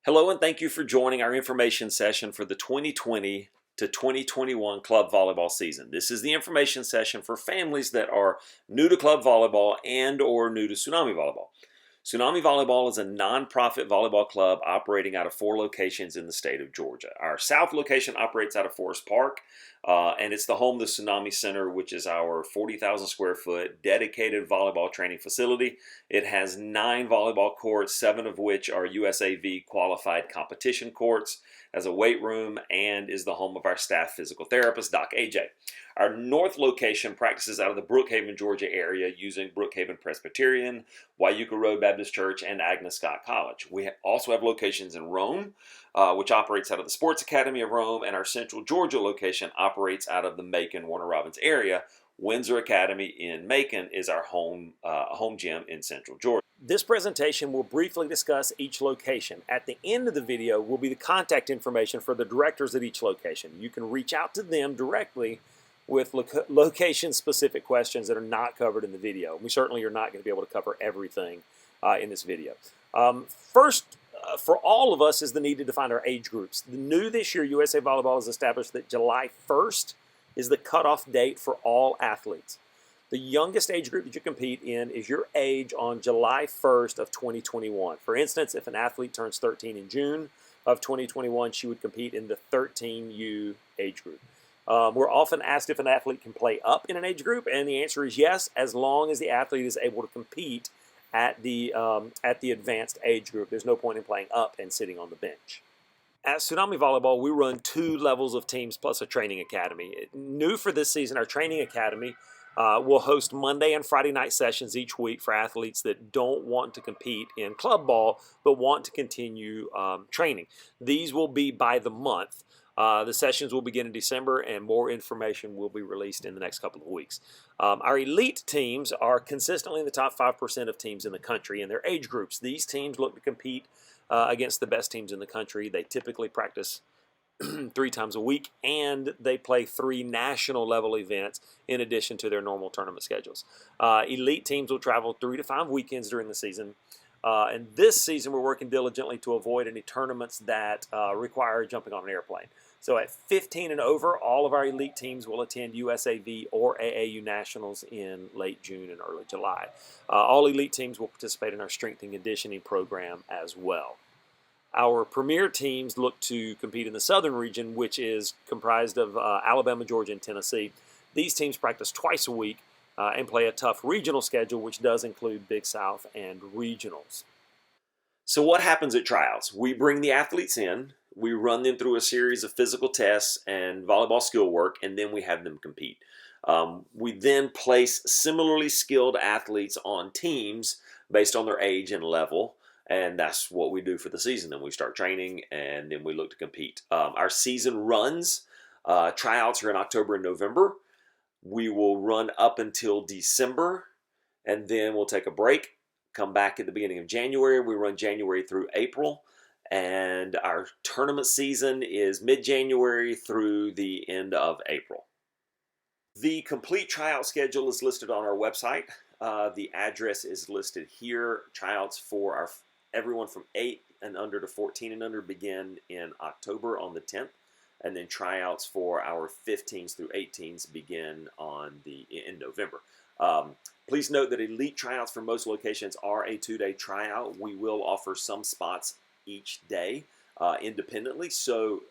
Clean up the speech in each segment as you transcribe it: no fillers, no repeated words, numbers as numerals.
Hello and thank you for joining our information session for the 2020 to 2021 club volleyball season. This is the information session for families that are new to club volleyball and or new to Tsunami Volleyball. Tsunami Volleyball is a nonprofit volleyball club operating out of 4 locations in the state of Georgia. Our south location operates out of Forest Park, and it's the home of the Tsunami Center, which is our 40,000 square foot dedicated volleyball training facility. It has 9 volleyball courts, 7 of which are USAV qualified competition courts, as a weight room, and is the home of our staff physical therapist, Doc AJ. Our north location practices out of the Brookhaven, Georgia area using Brookhaven Presbyterian, Wyuka Road Baptist Church, and Agnes Scott College. We also have locations in Rome, which operates out of the Sports Academy of Rome, and our central Georgia location operates out of the Macon, Warner Robins area. Windsor Academy in Macon is our home gym in central Georgia. This presentation will briefly discuss each location. At the end of the video will be the contact information for the directors at each location. You can reach out to them directly with location-specific questions that are not covered in the video. We certainly are not going to be able to cover everything in this video. First, for all of us is the need to define our age groups. New this year, USA Volleyball has established that July 1st is the cutoff date for all athletes. The youngest age group that you compete in is your age on July 1st of 2021. For instance, if an athlete turns 13 in June of 2021, she would compete in the 13U age group. We're often asked if an athlete can play up in an age group, and the answer is yes, as long as the athlete is able to compete at the advanced age group. There's no point in playing up and sitting on the bench. At Tsunami Volleyball, we run 2 levels of teams plus a training academy. New for this season, our training academy will host Monday and Friday night sessions each week for athletes that don't want to compete in club ball but want to continue training. These will be by the month. The sessions will begin in December, and more information will be released in the next couple of weeks. Our elite teams are consistently in the top 5% of teams in the country in their age groups. These teams look to compete against the best teams in the country. They typically practice 3 times a week, and they play 3 national level events in addition to their normal tournament schedules. Elite teams will travel 3 to 5 weekends during the season. And this season, we're working diligently to avoid any tournaments that require jumping on an airplane. So at 15 and over, all of our elite teams will attend USAV or AAU Nationals in late June and early July. All elite teams will participate in our strength and conditioning program as well. Our premier teams look to compete in the southern region, which is comprised of Alabama, Georgia, and Tennessee. These teams practice twice a week and play a tough regional schedule, which does include Big South and regionals. So what happens at tryouts? We bring the athletes in, we run them through a series of physical tests and volleyball skill work, and then we have them compete. We then place similarly skilled athletes on teams based on their age and level, and that's what we do for the season. Then we start training, and then we look to compete. Our season runs, tryouts are in October and November. We will run up until December, and then we'll take a break, come back at the beginning of January. We run January through April, and our tournament season is mid-January through the end of April. The complete tryout schedule is listed on our website. The address is listed here. Tryouts for everyone from 8 and under to 14 and under begin in October on the 10th. And then tryouts for our 15s through 18s begin in November. Please note that elite tryouts for most locations are a 2-day tryout. We will offer some spots each day independently, so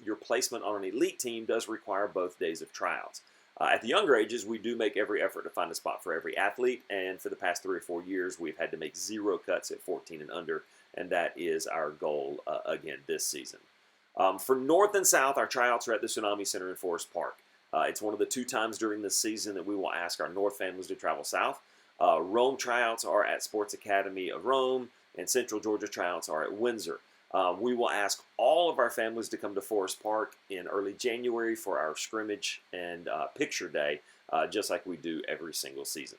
your placement on an elite team does require both days of tryouts. At the younger ages, we do make every effort to find a spot for every athlete, and for the past 3 or 4 years, we've had to make 0 cuts at 14 and under, and that is our goal again this season. For North and South, our tryouts are at the Tsunami Center in Forest Park. It's one of the 2 times during this season that we will ask our North families to travel south. Rome tryouts are at Sports Academy of Rome, and Central Georgia tryouts are at Windsor. We will ask all of our families to come to Forest Park in early January for our scrimmage and picture day, just like we do every single season.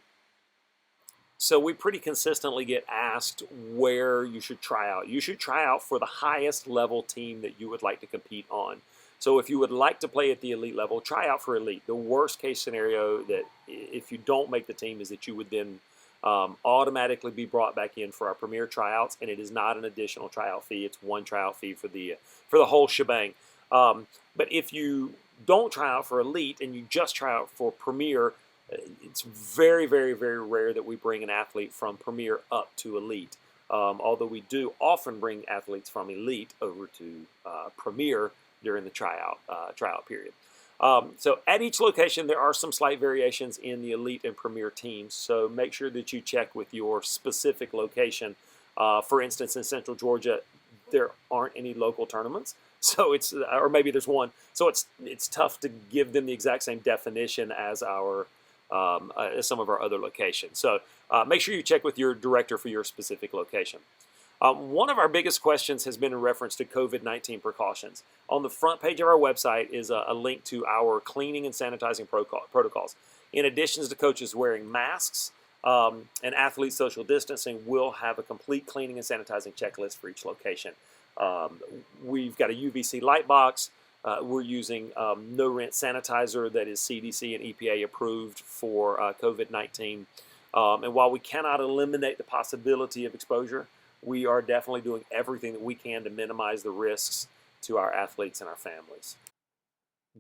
So we pretty consistently get asked where you should try out. You should try out for the highest level team that you would like to compete on. So if you would like to play at the elite level, try out for elite. The worst case scenario that if you don't make the team is that you would then automatically be brought back in for our premier tryouts, and it is not an additional tryout fee. It's one tryout fee for the whole shebang. But if you don't try out for elite and you just try out for premier, it's very, very, very rare that we bring an athlete from premier up to elite. Although we do often bring athletes from elite over to premier during the tryout period. So at each location, there are some slight variations in the elite and premier teams. So make sure that you check with your specific location. For instance, in Central Georgia, there aren't any local tournaments. So it's, or maybe there's one. So it's tough to give them the exact same definition as some of our other locations. So make sure you check with your director for your specific location. One of our biggest questions has been in reference to COVID-19 precautions. On the front page of our website is a link to our cleaning and sanitizing protocols. In addition to coaches wearing masks and athlete social distancing, we'll have a complete cleaning and sanitizing checklist for each location. We've got a UVC light box. We're using no-rinse sanitizer that is CDC and EPA approved for COVID-19. And while we cannot eliminate the possibility of exposure, we are definitely doing everything that we can to minimize the risks to our athletes and our families.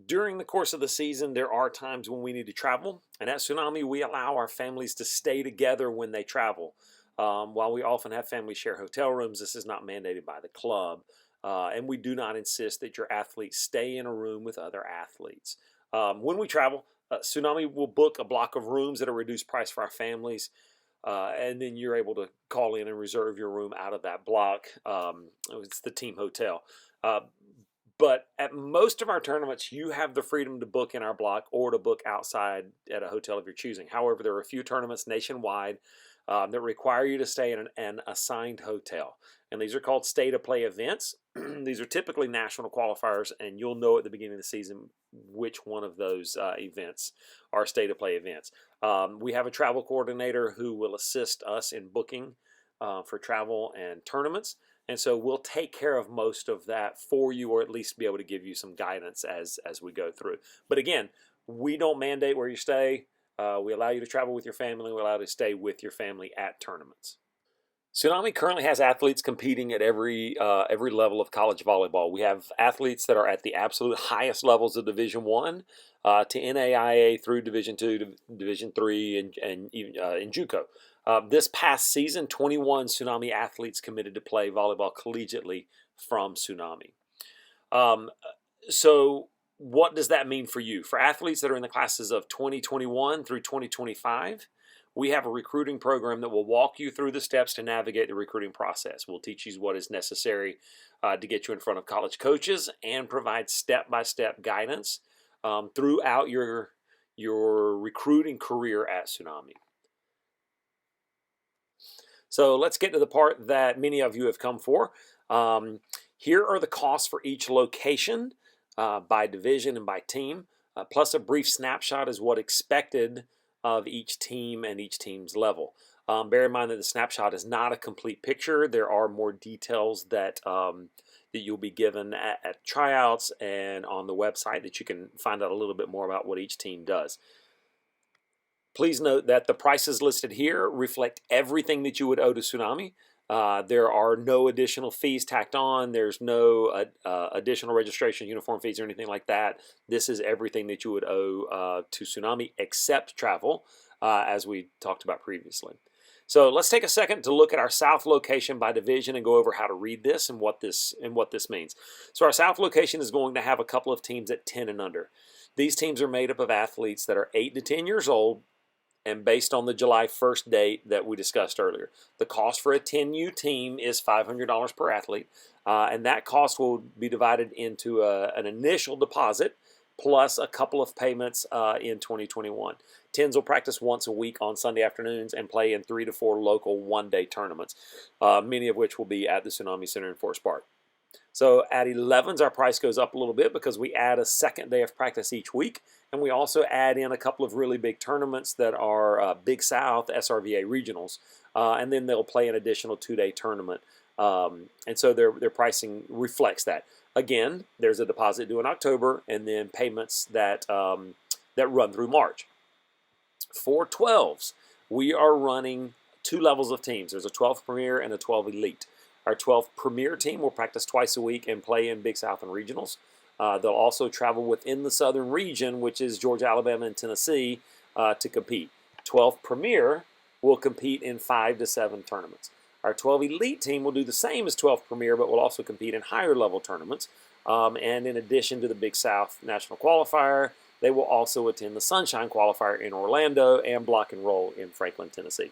During the course of the season, there are times when we need to travel, and at Tsunami, we allow our families to stay together when they travel. While we often have families share hotel rooms, this is not mandated by the club, and we do not insist that your athletes stay in a room with other athletes. When we travel, Tsunami will book a block of rooms at a reduced price for our families. And then you're able to call in and reserve your room out of that block. It's the team hotel. But at most of our tournaments, you have the freedom to book in our block or to book outside at a hotel of your choosing. However, there are a few tournaments nationwide that require you to stay in an assigned hotel. And these are called stay-to-play events. These are typically national qualifiers, and you'll know at the beginning of the season which one of those events are stay-to-play events. We have a travel coordinator who will assist us in booking for travel and tournaments, and so we'll take care of most of that for you, or at least be able to give you some guidance as we go through. But again, we don't mandate where you stay. We allow you to travel with your family. We allow you to stay with your family at tournaments. Tsunami currently has athletes competing at every level of college volleyball. We have athletes that are at the absolute highest levels of Division I to NAIA through Division II to Division III and even in JUCO. This past season, 21 Tsunami athletes committed to play volleyball collegiately from Tsunami. So what does that mean for you? For athletes that are in the classes of 2021 through 2025, we have a recruiting program that will walk you through the steps to navigate the recruiting process. We'll teach you what is necessary to get you in front of college coaches and provide step-by-step guidance throughout your recruiting career at Tsunami. So let's get to the part that many of you have come for. Here are the costs for each location by division and by team, plus a brief snapshot is what expected of each team and each team's level. Bear in mind that the snapshot is not a complete picture. There are more details that you'll be given at tryouts and on the website that you can find out a little bit more about what each team does. Please note that the prices listed here reflect everything that you would owe to Tsunami. There are no additional fees tacked on. There's no additional registration, uniform fees, or anything like that. This is everything that you would owe to Tsunami except travel, as we talked about previously. So let's take a second to look at our South location by division and go over how to read this and what this means. So our South location is going to have a couple of teams at 10 and under. These teams are made up of athletes that are 8 to 10 years old, and based on the July 1st date that we discussed earlier. The cost for a 10U team is $500 per athlete, and that cost will be divided into an initial deposit plus a couple of payments in 2021. 10s will practice once a week on Sunday afternoons and play in 3 to 4 local one-day tournaments, many of which will be at the Tsunami Center in Forest Park. So at 11s, our price goes up a little bit because we add a second day of practice each week, and we also add in a couple of really big tournaments that are Big South SRVA regionals, and then they'll play an additional 2-day tournament. And so their pricing reflects that. Again, there's a deposit due in October, and then payments that run through March. For 12s, we are running 2 levels of teams. There's a 12 Premier and a 12 Elite. Our 12 Premier team will practice twice a week and play in Big South and regionals. They'll also travel within the Southern region, which is Georgia, Alabama, and Tennessee, to compete. 12 Premier will compete in 5 to 7 tournaments. Our 12 Elite team will do the same as 12 Premier, but will also compete in higher level tournaments. And in addition to the Big South National Qualifier, they will also attend the Sunshine Qualifier in Orlando and Block and Roll in Franklin, Tennessee.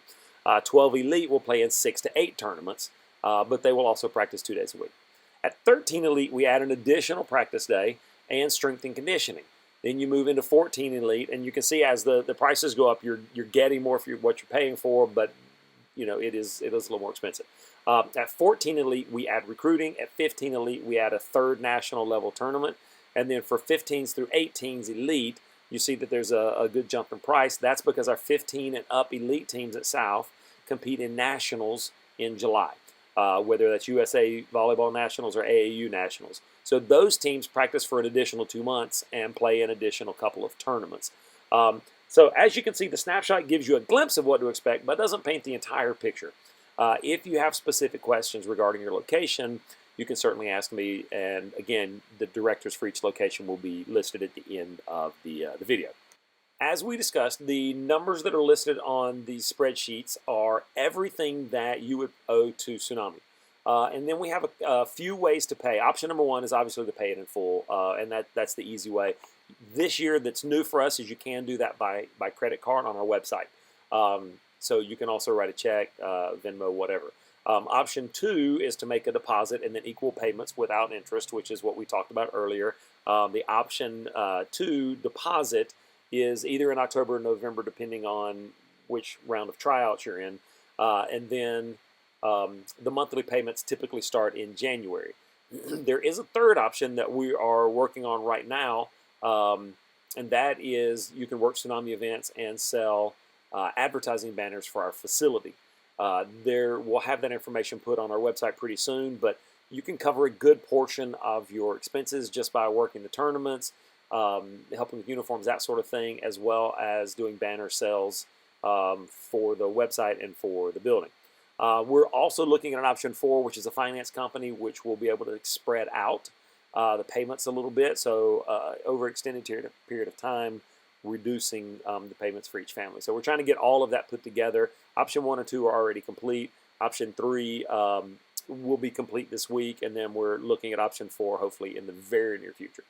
12 Elite will play in 6 to 8 tournaments, but they will also practice 2 days a week. At 13 Elite, we add an additional practice day and strength and conditioning. Then you move into 14 Elite, and you can see as the prices go up, you're getting more for what you're paying for, but it is a little more expensive. At 14 Elite, we add recruiting. At 15 Elite, we add a third national level tournament. And then for 15s through 18s Elite, you see that there's a good jump in price. That's because our 15 and up Elite teams at South compete in nationals in July, whether that's USA Volleyball Nationals or AAU Nationals. So those teams practice for an additional 2 months and play an additional couple of tournaments. So as you can see, the snapshot gives you a glimpse of what to expect, but doesn't paint the entire picture. If you have specific questions regarding your location, you can certainly ask me. And again, the directors for each location will be listed at the end of the video. As we discussed, the numbers that are listed on these spreadsheets are everything that you would owe to Tsunami. And then we have a few ways to pay. Option number 1 is obviously to pay it in full, and that's the easy way. This year, that's new for us, is you can do that by credit card on our website. So you can also write a check, Venmo, whatever. Option 2 is to make a deposit and then equal payments without interest, which is what we talked about earlier. The option 2 deposit is either in October or November, depending on which round of tryouts you're in. And then the monthly payments typically start in January. There is a third option that we are working on right now, and that is you can work Tsunami events and sell advertising banners for our facility. We'll have that information put on our website pretty soon, but you can cover a good portion of your expenses just by working the tournaments, helping with uniforms, that sort of thing, as well as doing banner sales for the website and for the building. We're also looking at an option 4, which is a finance company, which will be able to spread out the payments a little bit, so over extended period of time, reducing the payments for each family. So we're trying to get all of that put together. Option 1 and 2 are already complete. Option 3 will be complete this week, and then we're looking at option 4 hopefully in the very near future.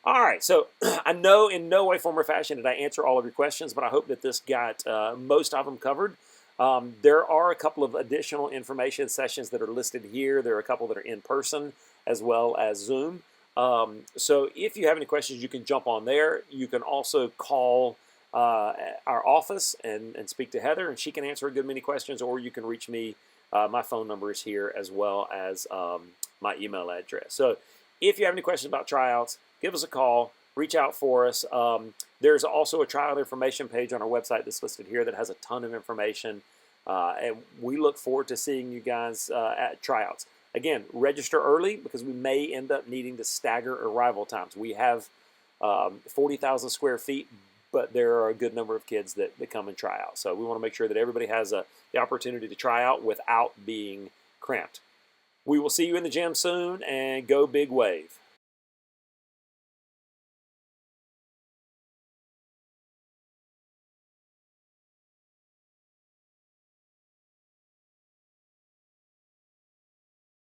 All right, so I know in no way, form, or fashion did I answer all of your questions, but I hope that this got most of them covered. There are a couple of additional information sessions that are listed here. There are a couple that are in person as well as Zoom. So if you have any questions, you can jump on there. You can also call our office and speak to Heather, and she can answer a good many questions, or you can reach me. My phone number is here as well as my email address. So if you have any questions about tryouts, give us a call, reach out for us. There's also a tryout information page on our website that's listed here that has a ton of information. And we look forward to seeing you guys at tryouts. Again, register early because we may end up needing to stagger arrival times. We have 40,000 square feet, but there are a good number of kids that come and try out. So we want to make sure that everybody has the opportunity to try out without being cramped. We will see you in the gym soon, and go Big Wave.